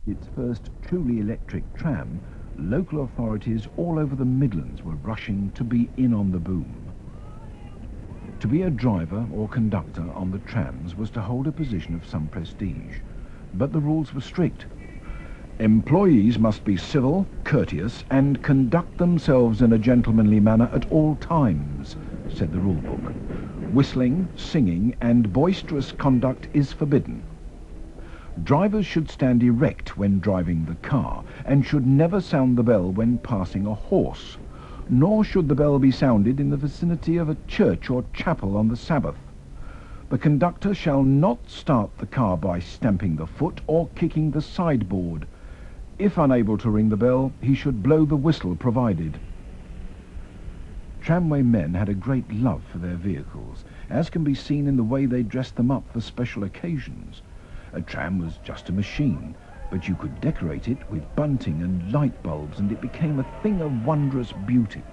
Its first truly electric tram, local authorities all over the Midlands were rushing to be in on the boom. To be a driver or conductor on the trams was to hold a position of some prestige, but the rules were strict. Employees must be civil, courteous, and conduct themselves in a gentlemanly manner at all times, said the rule book. Whistling, singing, and boisterous conduct is forbidden. Drivers should stand erect when driving the car, and should never sound the bell when passing a horse, nor should the bell be sounded in the vicinity of a church or chapel on the Sabbath. The conductor shall not start the car by stamping the foot or kicking the sideboard. If unable to ring the bell, he should blow the whistle provided. Tramway men had a great love for their vehicles, as can be seen in the way they dressed them up for special occasions. A tram was just a machine, but you could decorate it with bunting and light bulbs, and it became a thing of wondrous beauty.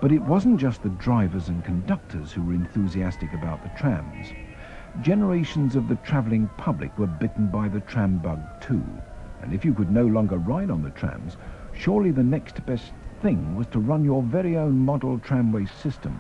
But it wasn't just the drivers and conductors who were enthusiastic about the trams. Generations of the travelling public were bitten by the tram bug too, and if you could no longer ride on the trams, surely the next best thing was to run your very own model tramway system.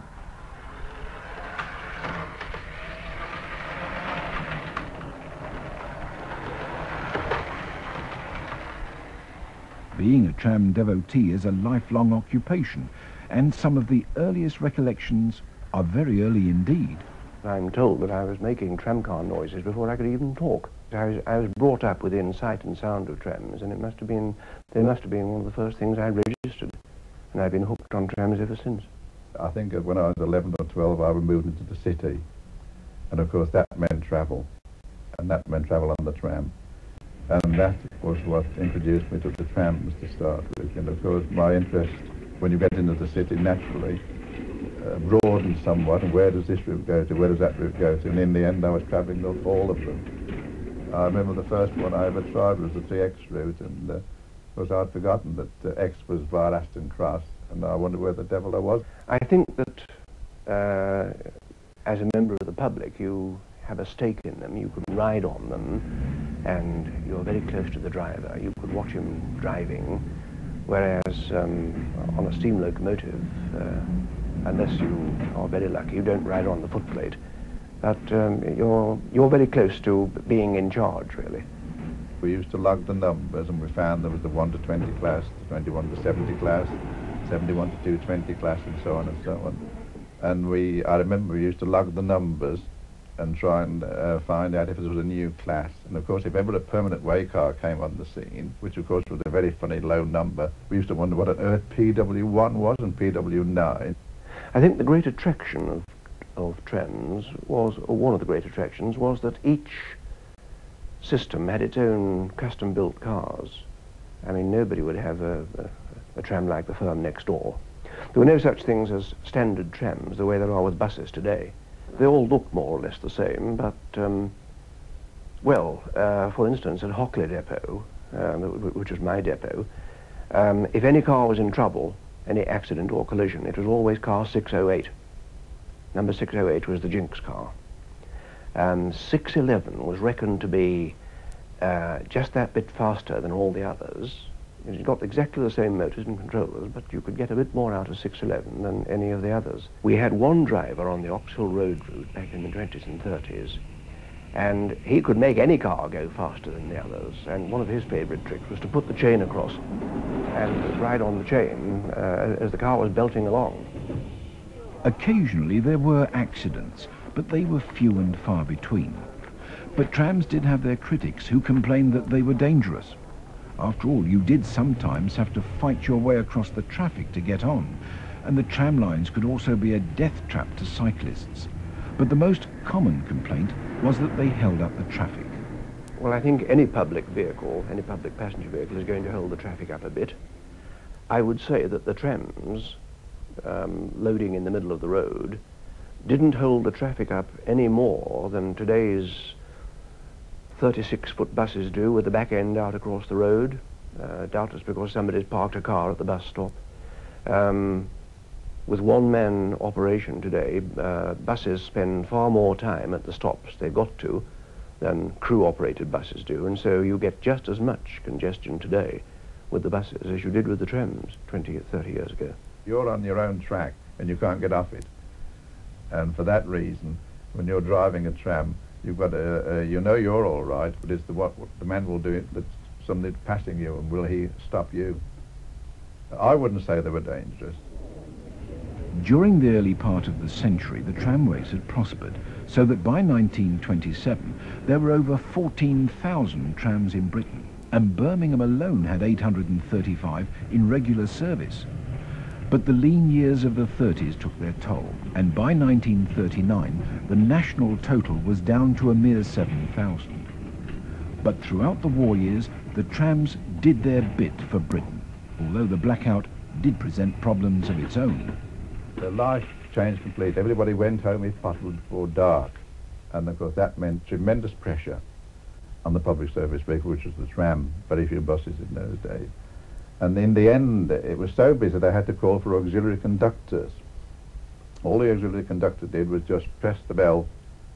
Being a tram devotee is a lifelong occupation, and some of the earliest recollections are very early indeed. I'm told that I was making tramcar noises before I could even talk. I was brought up within sight and sound of trams, and they must have been one of the first things I registered, and I've been hooked on trams ever since. I think when I was 11 or 12, I was moved into the city, and of course that meant travel, and that meant travel on the tram. And that was what introduced me to the trams to start with. And of course, my interest, when you get into the city, naturally broadened somewhat. And where does this route go to? Where does that route go to? And in the end, I was travelling all of them. I remember the first one I ever tried was the 3X route, and of course, I'd forgotten that X was via Aston Cross, and I wondered where the devil I was. I think that as a member of the public, you have a stake in them, you can ride on them, and you're very close to the driver. You could watch him driving, whereas on a steam locomotive, unless you are very lucky, you don't ride on the footplate. But you're very close to being in charge, really. We used to log the numbers, and we found there was the 1 to 20 class, the 21 to 70 class, 71 to 220 class, and so on and so on. And I remember we used to log the numbers and try and find out if it was a new class. And of course, if ever a permanent way car came on the scene, which of course was a very funny low number, we used to wonder what on earth PW1 was and PW9. I think the great attraction of trams was, or one of the great attractions, was that each system had its own custom-built cars. I mean, nobody would have a tram like the firm next door. There were no such things as standard trams the way there are with buses today. They all looked more or less the same, but, for instance, at Hockley Depot, which was my depot, if any car was in trouble, any accident or collision, it was always car 608. Number 608 was the Jinx car. 611 was reckoned to be just that bit faster than all the others. It got exactly the same motors and controllers, but you could get a bit more out of 611 than any of the others. We had one driver on the Oxhill Road route back in the 20s and 30s, and he could make any car go faster than the others, and one of his favourite tricks was to put the chain across and ride on the chain as the car was belting along. Occasionally there were accidents, but they were few and far between. But trams did have their critics who complained that they were dangerous. After all, you did sometimes have to fight your way across the traffic to get on, and the tram lines could also be a death trap to cyclists. But the most common complaint was that they held up the traffic. Well, I think any public vehicle, any public passenger vehicle is going to hold the traffic up a bit. I would say that the trams, loading in the middle of the road, didn't hold the traffic up any more than today's 36-foot buses do with the back end out across the road, doubtless because somebody's parked a car at the bus stop. With one-man operation today, buses spend far more time at the stops they've got to than crew-operated buses do, and so you get just as much congestion today with the buses as you did with the trams 20 or 30 years ago. You're on your own track and you can't get off it. And for that reason, when you're driving a tram, you've got you know you're all right, but it's what the man will do that somebody's passing you, and will he stop you? I wouldn't say they were dangerous. During the early part of the century, the tramways had prospered, so that by 1927 there were over 14,000 trams in Britain, and Birmingham alone had 835 in regular service. But the lean years of the 30s took their toll, and by 1939 the national total was down to a mere 7,000. But throughout the war years, the trams did their bit for Britain, although the blackout did present problems of its own. The life changed completely. Everybody went home if possible before dark, and of course that meant tremendous pressure on the public service vehicle, which was the tram, very few buses in those days. And in the end, it was so busy they had to call for auxiliary conductors. All the auxiliary conductor did was just press the bell,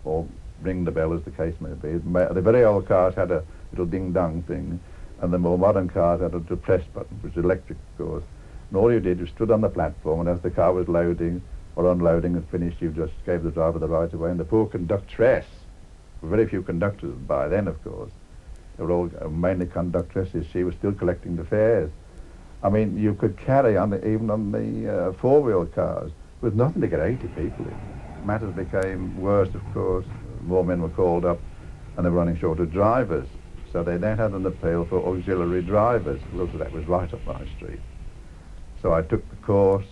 or ring the bell as the case may be. The very old cars had a little ding-dong thing, and the more modern cars had a press button, which was electric, of course. And all you did was stood on the platform, and as the car was loading or unloading and finished, you just gave the driver the right of way. And the poor conductress, very few conductors by then, of course, they were all mainly conductresses, she was still collecting the fares. I mean, you could carry on even on the four-wheel cars with nothing to get 80 people in. Matters became worse, of course. More men were called up, and they were running short of drivers. So they then had an appeal for auxiliary drivers. Well, that was right up my street. So I took the course,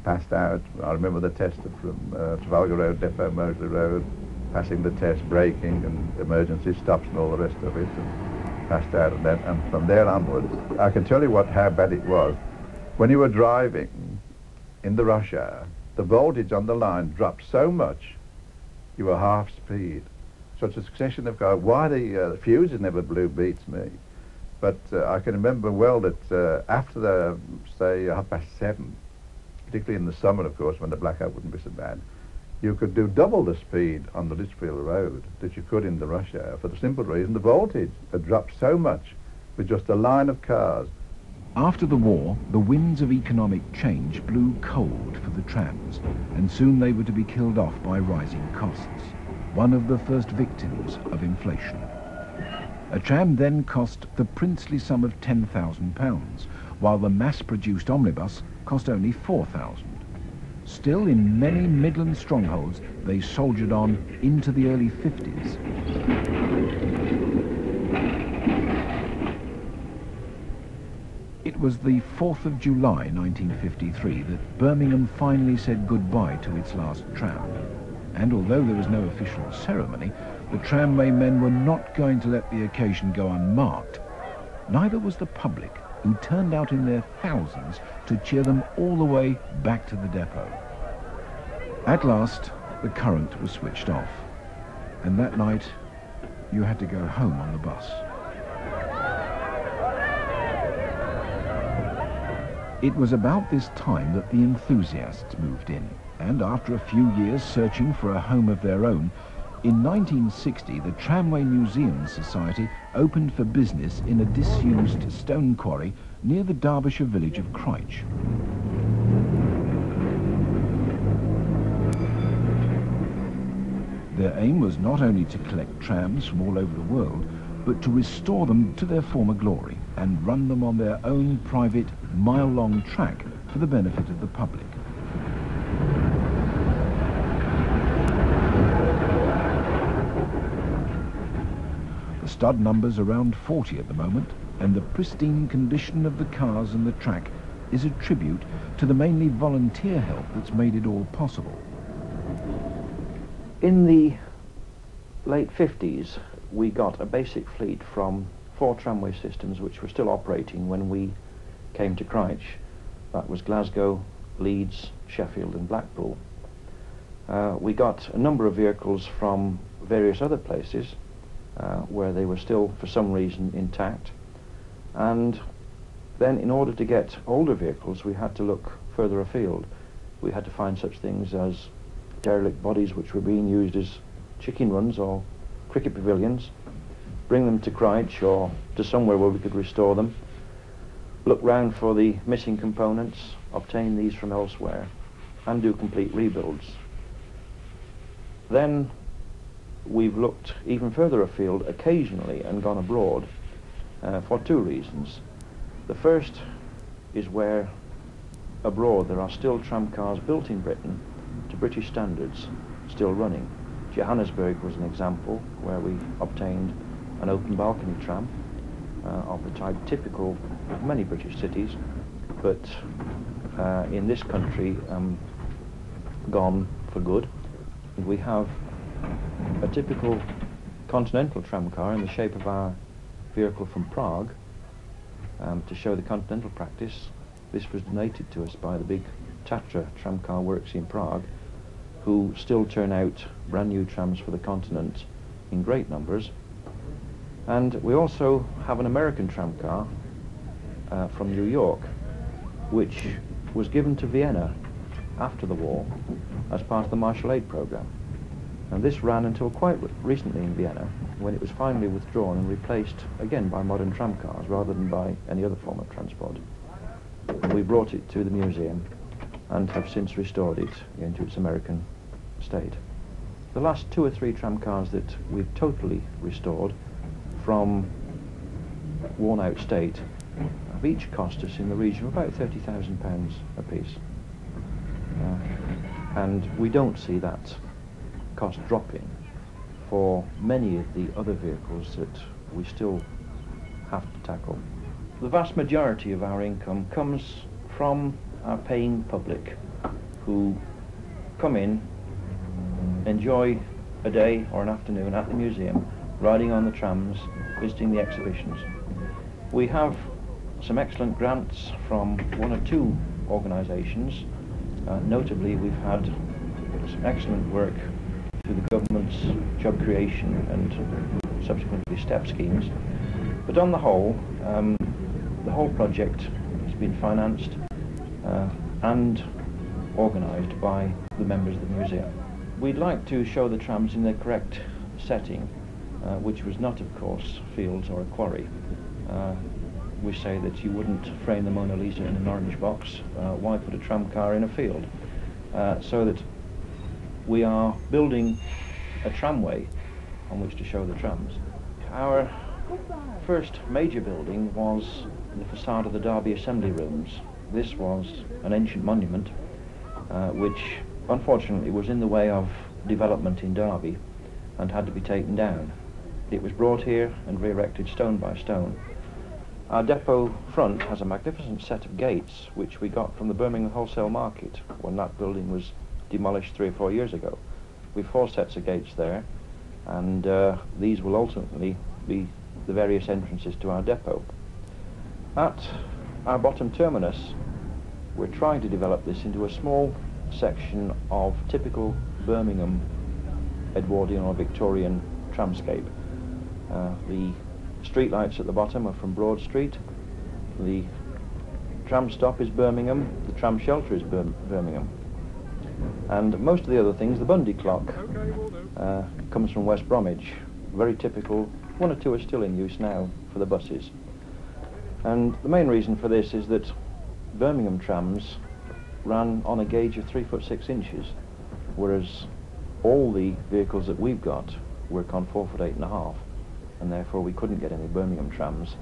passed out. I remember the test from Trafalgar Road, Depot, Moseley Road, passing the test, braking and emergency stops and all the rest of it, and passed out. And from there onwards, I can tell you how bad it was. When you were driving in the rush hour, the voltage on the line dropped so much, you were half speed. Such a succession of cars. Why the fuses never blew beats me. But I can remember well that after the, say, 7:30, particularly in the summer, of course, when the blackout wouldn't be so bad, you could do double the speed on the Litchfield Road that you could in the rush hour, for the simple reason the voltage had dropped so much with just a line of cars. After the war, the winds of economic change blew cold for the trams, and soon they were to be killed off by rising costs, one of the first victims of inflation. A tram then cost the princely sum of £10,000, while the mass-produced omnibus cost only £4,000. Still, in many Midland strongholds, they soldiered on into the early 50s. It was the 4th of July 1953 that Birmingham finally said goodbye to its last tram. And although there was no official ceremony, the tramway men were not going to let the occasion go unmarked. Neither was the public, who turned out in their thousands to cheer them all the way back to the depot. At last, the current was switched off, and that night you had to go home on the bus. It was about this time that the enthusiasts moved in, and after a few years searching for a home of their own, in 1960 the Tramway Museum Society opened for business in a disused stone quarry near the Derbyshire village of Cryche. Their aim was not only to collect trams from all over the world, but to restore them to their former glory and run them on their own private mile-long track for the benefit of the public. The stud number's around 40 at the moment, and the pristine condition of the cars and the track is a tribute to the mainly volunteer help that's made it all possible. In the late 50s, we got a basic fleet from 4 tramway systems which were still operating when we came to Cryche. That was Glasgow, Leeds, Sheffield and Blackpool. We got a number of vehicles from various other places where they were still, for some reason, intact. And then in order to get older vehicles, we had to look further afield. We had to find such things as derelict bodies which were being used as chicken runs or cricket pavilions, bring them to Christchurch or to somewhere where we could restore them, look round for the missing components, obtain these from elsewhere, and do complete rebuilds. Then we've looked even further afield occasionally and gone abroad for two reasons. The first is where abroad there are still tramcars built in Britain to British standards still running. Johannesburg was an example where we obtained an open balcony tram of the type typical of many British cities, but in this country gone for good. And we have a typical continental tramcar in the shape of our vehicle from Prague to show the continental practice. This was donated to us by the big Tatra tramcar works in Prague, who still turn out brand new trams for the continent in great numbers. And we also have an American tramcar from New York, which was given to Vienna after the war as part of the Marshall Aid program. And this ran until quite recently in Vienna, when it was finally withdrawn and replaced again by modern tramcars rather than by any other form of transport. We brought it to the museum and have since restored it into its American state. The last 2 or 3 tramcars that we've totally restored from worn out state have each cost us in the region of about £30,000 a piece. And we don't see that cost dropping for many of the other vehicles that we still have to tackle. The vast majority of our income comes from our paying public, who come in, enjoy a day or an afternoon at the museum, riding on the trams, visiting the exhibitions. We have some excellent grants from 1 or 2 organisations. Notably, we've had some excellent work through the government's job creation and subsequently STEP schemes. But on the whole project has been financed and organised by the members of the museum. We'd like to show the trams in their correct setting, which was not, of course, fields or a quarry. We say that you wouldn't frame the Mona Lisa in an orange box. Why put a tramcar in a field? So that we are building a tramway on which to show the trams. Our first major building was the facade of the Derby Assembly Rooms. This was an ancient monument which unfortunately was in the way of development in Derby and had to be taken down. It was brought here and re-erected stone by stone. Our depot front has a magnificent set of gates which we got from the Birmingham Wholesale Market when that building was demolished 3 or 4 years ago. We've 4 sets of gates there, and these will ultimately be the various entrances to our depot. At our bottom terminus, we're trying to develop this into a small section of typical Birmingham Edwardian or Victorian tramscape. The street lights at the bottom are from Broad Street. The tram stop is Birmingham. The tram shelter is Birmingham. And most of the other things, the Bundy clock comes from West Bromwich. Very typical. 1 or 2 are still in use now for the buses. And the main reason for this is that Birmingham trams ran on a gauge of 3 foot 6 inches, whereas all the vehicles that we've got work on 4 foot 8.5, and therefore we couldn't get any Birmingham trams.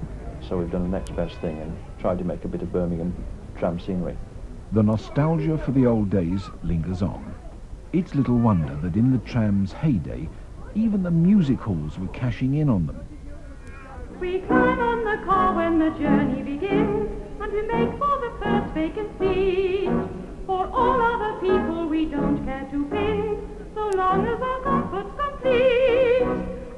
So we've done the next best thing and tried to make a bit of Birmingham tram scenery. The nostalgia for the old days lingers on. It's little wonder that in the tram's heyday, even the music halls were cashing in on them. We climb on the car when the journey begins, and we make for the first vacant seat. For all other people we don't care to pin, so long as our comfort's complete.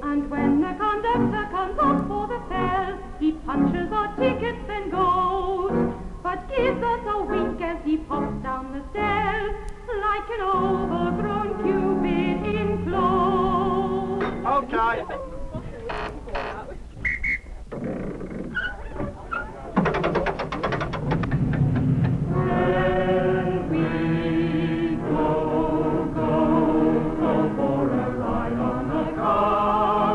And when the conductor comes up for the fare, he punches our tickets and goes, but gives us a wink as he pops down the stairs, like an overgrown cupid in clothes. Okay. When we go for a ride on the car,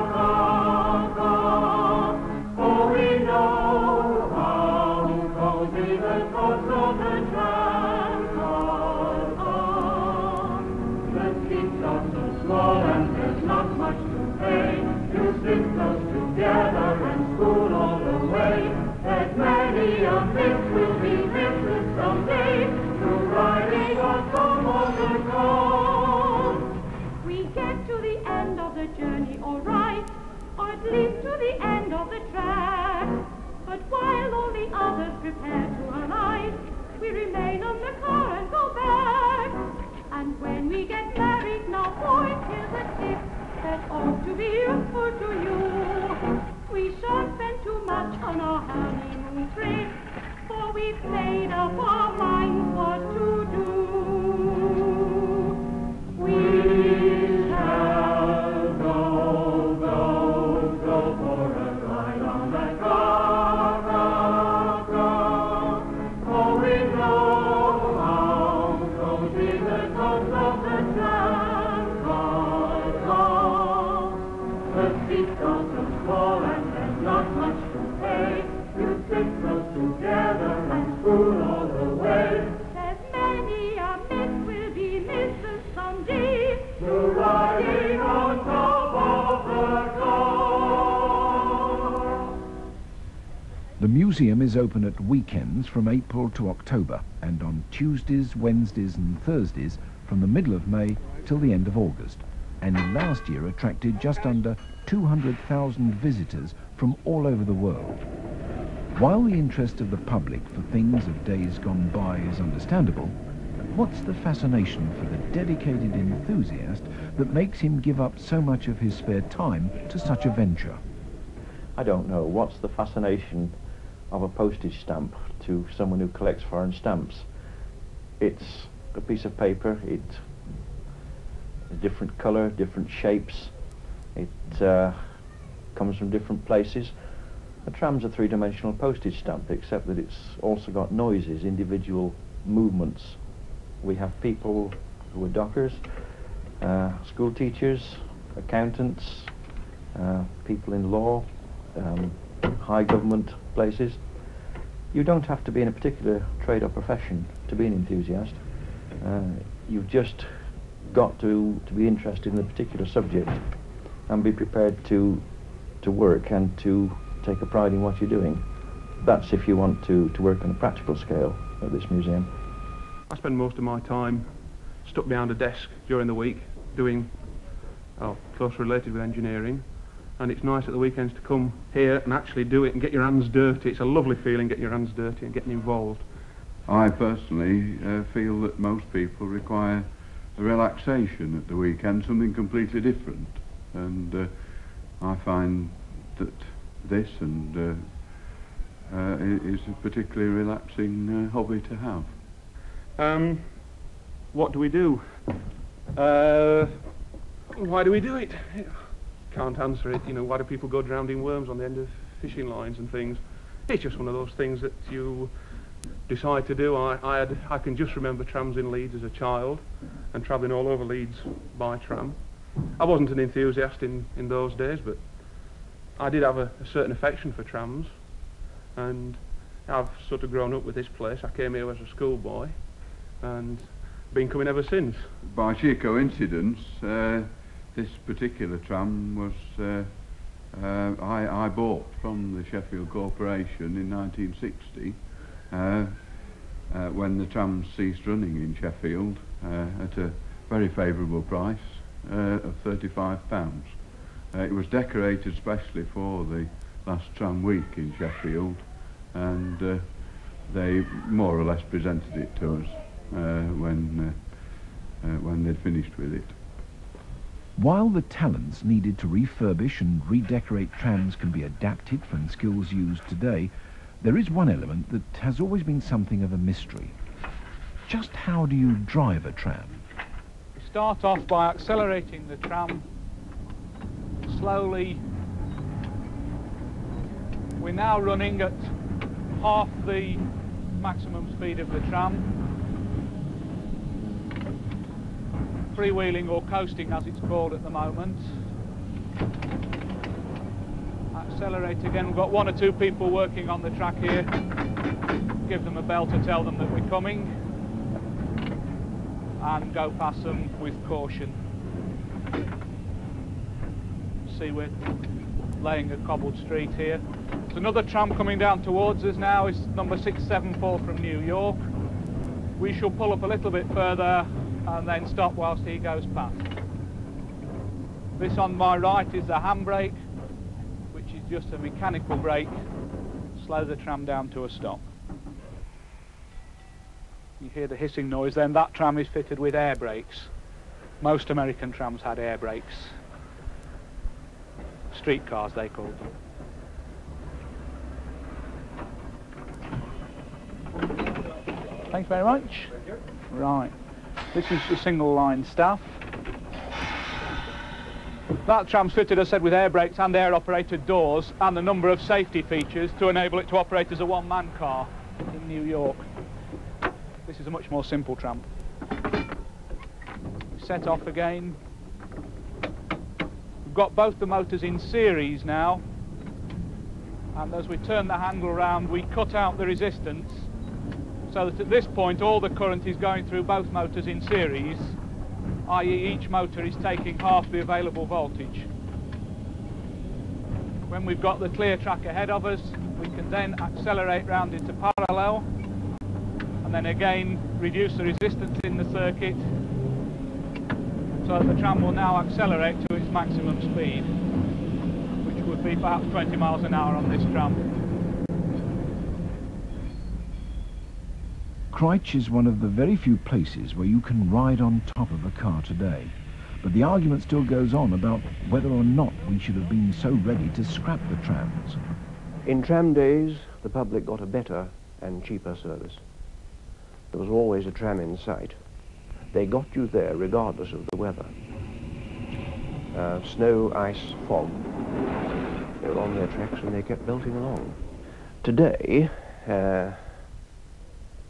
the end of the track. But while all the others prepare to alight, we remain on the car and go back. And when we get married, now boys, here's a tip that ought to be useful to you. We shan't spend too much on our honeymoon trip, for we've made up our minds what to do. We shall go for a ride on the car, for we know how rosy the coast of the tram car. The seats are so small and there's not much to pay. You sit close together and spoon all the way. There's many a miss will be missed someday. You're riding on top of the car. The museum is open at weekends from April to October and on Tuesdays, Wednesdays and Thursdays from the middle of May till the end of August, and last year attracted just under 200,000 visitors from all over the world. While the interest of the public for things of days gone by is understandable, what's the fascination for the dedicated enthusiast that makes him give up so much of his spare time to such a venture? I don't know. What's the fascination of a postage stamp to someone who collects foreign stamps? It's a piece of paper. It's a different colour, different shapes. It comes from different places. A tram's a three-dimensional postage stamp, except that it's also got noises, individual movements. We have people who are dockers, school teachers, accountants, people in law, high government places. You don't have to be in a particular trade or profession to be an enthusiast. You've just got to be interested in a particular subject and be prepared to work and to take a pride in what you're doing. That's if you want to work on a practical scale at this museum. I spend most of my time stuck behind a desk during the week doing close related with engineering, and it's nice at the weekends to come here and actually do it and get your hands dirty. It's a lovely feeling getting your hands dirty and getting involved. I personally feel that most people require a relaxation at the weekend, something completely different, and I find that this is a particularly relaxing hobby to have. What do we do? Why do we do it? Can't answer it. You know, why do people go drowning worms on the end of fishing lines and things? It's just one of those things that you decide to do. I can just remember trams in Leeds as a child and travelling all over Leeds by tram. I wasn't an enthusiast in those days, but I did have a certain affection for trams, and I've sort of grown up with this place. I came here as a schoolboy and been coming ever since. By sheer coincidence, this particular tram was I bought from the Sheffield Corporation in 1960 when the trams ceased running in Sheffield at a very favourable price of £35. It was decorated specially for the last tram week in Sheffield, and they more or less presented it to us when they'd finished with it. While the talents needed to refurbish and redecorate trams can be adapted from skills used today, there is one element that has always been something of a mystery. Just how do you drive a tram? We start off by accelerating the tram slowly. We're now running at half the maximum speed of the tram. Freewheeling or coasting as it's called at the moment. Accelerate again. We've got one or two people working on the track here. Give them a bell to tell them that we're coming, and go past them with caution. See, we're laying a cobbled street here. There's another tram coming down towards us now. It's number 674 from New York. We shall pull up a little bit further and then stop whilst he goes past. This on my right is the handbrake, which is just a mechanical brake, slow the tram down to a stop. You hear the hissing noise, then that tram is fitted with air brakes. Most American trams had air brakes. Streetcars, they called them. Thanks very much. Right, this is the single line staff. That tram's fitted, as I said, with air brakes and air operated doors and a number of safety features to enable it to operate as a one-man car in New York. This is a much more simple tram. Set off again. We've got both the motors in series now, and as we turn the handle around we cut out the resistance so that at this point all the current is going through both motors in series, i.e. each motor is taking half the available voltage. When we've got the clear track ahead of us, we can then accelerate round into parallel and then again reduce the resistance in the circuit so that the tram will now accelerate to its maximum speed, which would be perhaps 20 miles an hour on this tram. Crouch is one of the very few places where you can ride on top of a car today. But the argument still goes on about whether or not we should have been so ready to scrap the trams. In tram days, the public got a better and cheaper service. There was always a tram in sight. They got you there regardless of the weather. Snow, ice, fog. They were on their tracks and they kept belting along. Today,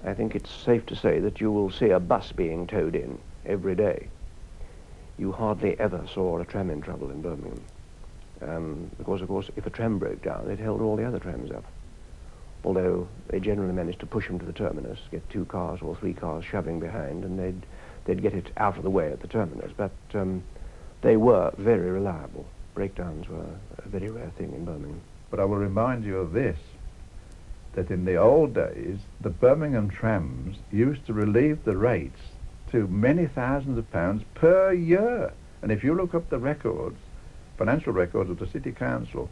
I think it's safe to say that you will see a bus being towed in every day. You hardly ever saw a tram in trouble in Birmingham. Because, of course, if a tram broke down, it held all the other trams up. Although they generally managed to push them to the terminus, get 2 cars or 3 cars shoving behind, and they'd get it out of the way at the terminus. But they were very reliable. Breakdowns were a very rare thing in Birmingham. But I will remind you of this, that in the old days, the Birmingham trams used to relieve the rates to many thousands of pounds per year. And if you look up the records, financial records of the City Council,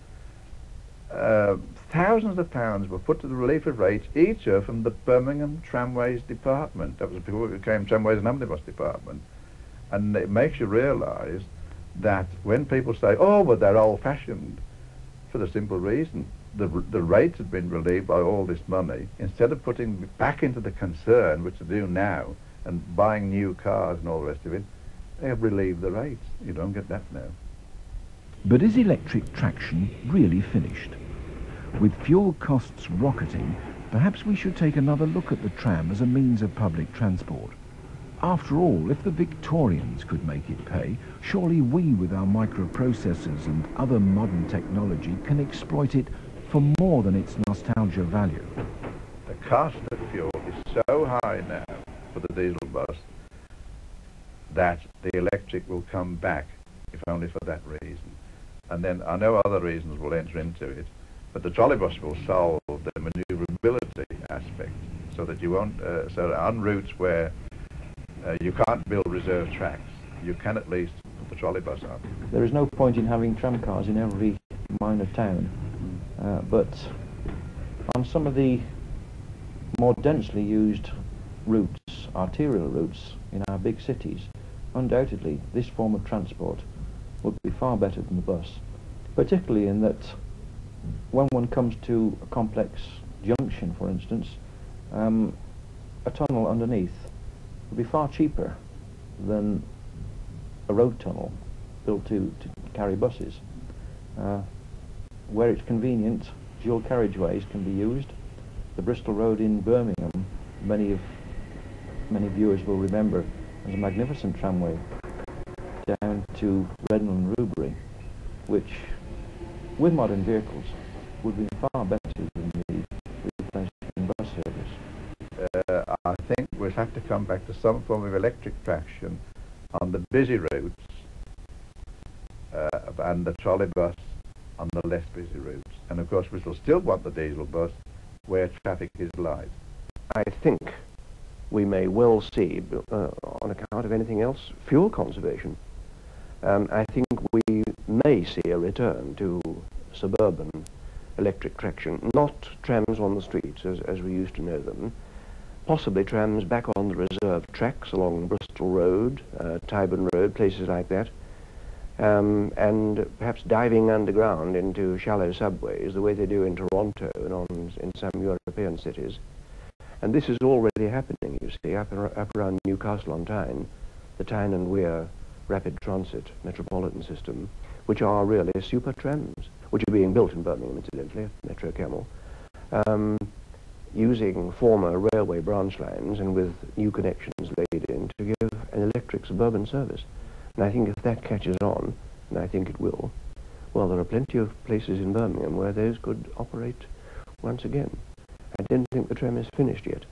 thousands of pounds were put to the relief of rates each year from the Birmingham Tramways Department. That was before it became Tramways and Omnibus Department. And it makes you realise that when people say, oh, well, they're old-fashioned, for the simple reason, the rates had been relieved by all this money. Instead of putting back into the concern, which they do now, and buying new cars and all the rest of it, they have relieved the rates. You don't get that now. But is electric traction really finished? With fuel costs rocketing, perhaps we should take another look at the tram as a means of public transport. After all, if the Victorians could make it pay, surely we, with our microprocessors and other modern technology, can exploit it for more than its nostalgia value. The cost of fuel is so high now for the diesel bus that the electric will come back, if only for that reason. And then I know other reasons will enter into it, but the trolleybus will solve the manoeuvrability aspect, so that you won't, so on routes where you can't build reserve tracks, you can at least put the trolleybus up. There is no point in having tram cars in every minor town, but on some of the more densely used routes, arterial routes in our big cities, undoubtedly this form of transport would be far better than the bus, particularly in that when one comes to a complex junction, for instance, a tunnel underneath would be far cheaper than a road tunnel built to carry buses. Where it's convenient, dual carriageways can be used. The Bristol Road in Birmingham, many viewers will remember, as a magnificent tramway down to Reading and Rubery, which, with modern vehicles, would be far better than the replacement bus service. I think we'll have to come back to some form of electric traction on the busy routes and the trolleybus on the less busy routes. And of course we shall still want the diesel bus where traffic is light. I think we may well see, on account of anything else, fuel conservation. I think we may see a return to suburban electric traction, not trams on the streets as we used to know them, possibly trams back on the reserved tracks along Bristol Road, Tyburn Road, places like that, and perhaps diving underground into shallow subways the way they do in Toronto and in some European cities. And this is already happening, you see, up around Newcastle on Tyne, the Tyne and Wear rapid transit metropolitan system, which are really super trams, which are being built in Birmingham, incidentally, Metro Camel, using former railway branch lines and with new connections laid in to give an electric suburban service. And I think if that catches on, and I think it will, well, there are plenty of places in Birmingham where those could operate once again. I don't think the tram is finished yet.